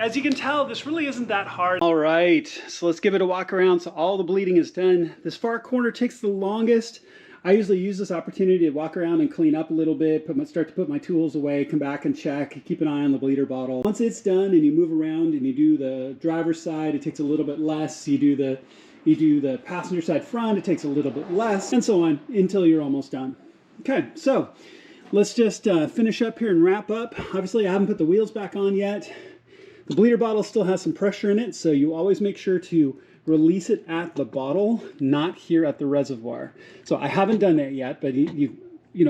as you can tell, this really isn't that hard. All right, so let's give it a walk around. So all the bleeding is done. This far corner takes the longest. I usually use this opportunity to walk around and clean up a little bit, start to put my tools away, come back and check, keep an eye on the bleeder bottle. Once it's done and you move around and you do the driver's side, it takes a little bit less. You do the passenger side front, it takes a little bit less, and so on until you're almost done. Okay, so let's just finish up here and wrap up. Obviously, I haven't put the wheels back on yet. The bleeder bottle still has some pressure in it, so you always make sure to release it at the bottle, not here at the reservoir. So I haven't done that yet, but you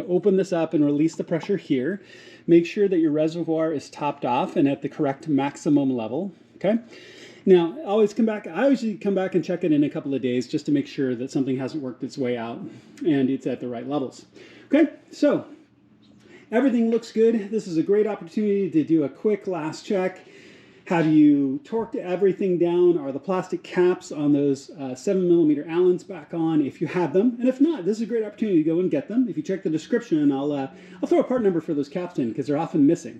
open this up and release the pressure here. Make sure that your reservoir is topped off and at the correct maximum level. Okay. Now, I usually come back and check it in a couple of days just to make sure that something hasn't worked its way out and it's at the right levels. Okay, so everything looks good. This is a great opportunity to do a quick last check. Have you torqued everything down? Are the plastic caps on those 7mm Allens back on if you have them? And if not, this is a great opportunity to go and get them. If you check the description, I'll throw a part number for those caps in because they're often missing.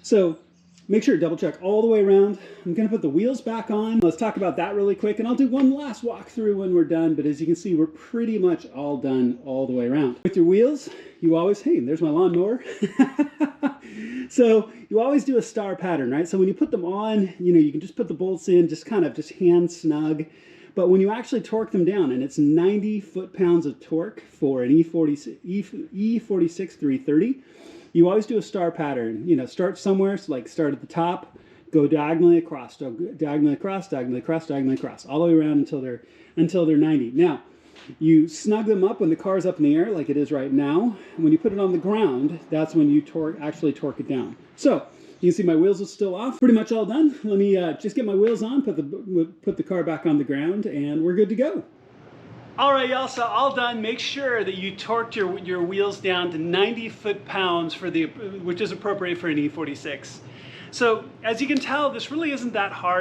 So make sure to double check all the way around. I'm going to put the wheels back on. Let's talk about that really quick, and I'll do one last walkthrough when we're done. But as you can see, we're pretty much all done all the way around. With your wheels, you always, hey, there's my lawnmower. So you always do a star pattern, right? So when you put them on, you can just put the bolts in, just hand snug. But when you actually torque them down, and it's 90 foot-pounds of torque for an E46 330, you always do a star pattern. Start somewhere, so like start at the top, go diagonally across, diagonally across, diagonally across, diagonally across, all the way around until they're 90. Now, you snug them up when the car's up in the air, like it is right now. When you put it on the ground, that's when you actually torque it down. So you can see my wheels are still off. Pretty much all done. Let me just get my wheels on, put the car back on the ground, and we're good to go. All right, y'all, so all done. Make sure that you torqued your wheels down to 90 foot-pounds which is appropriate for an E46. So as you can tell, this really isn't that hard.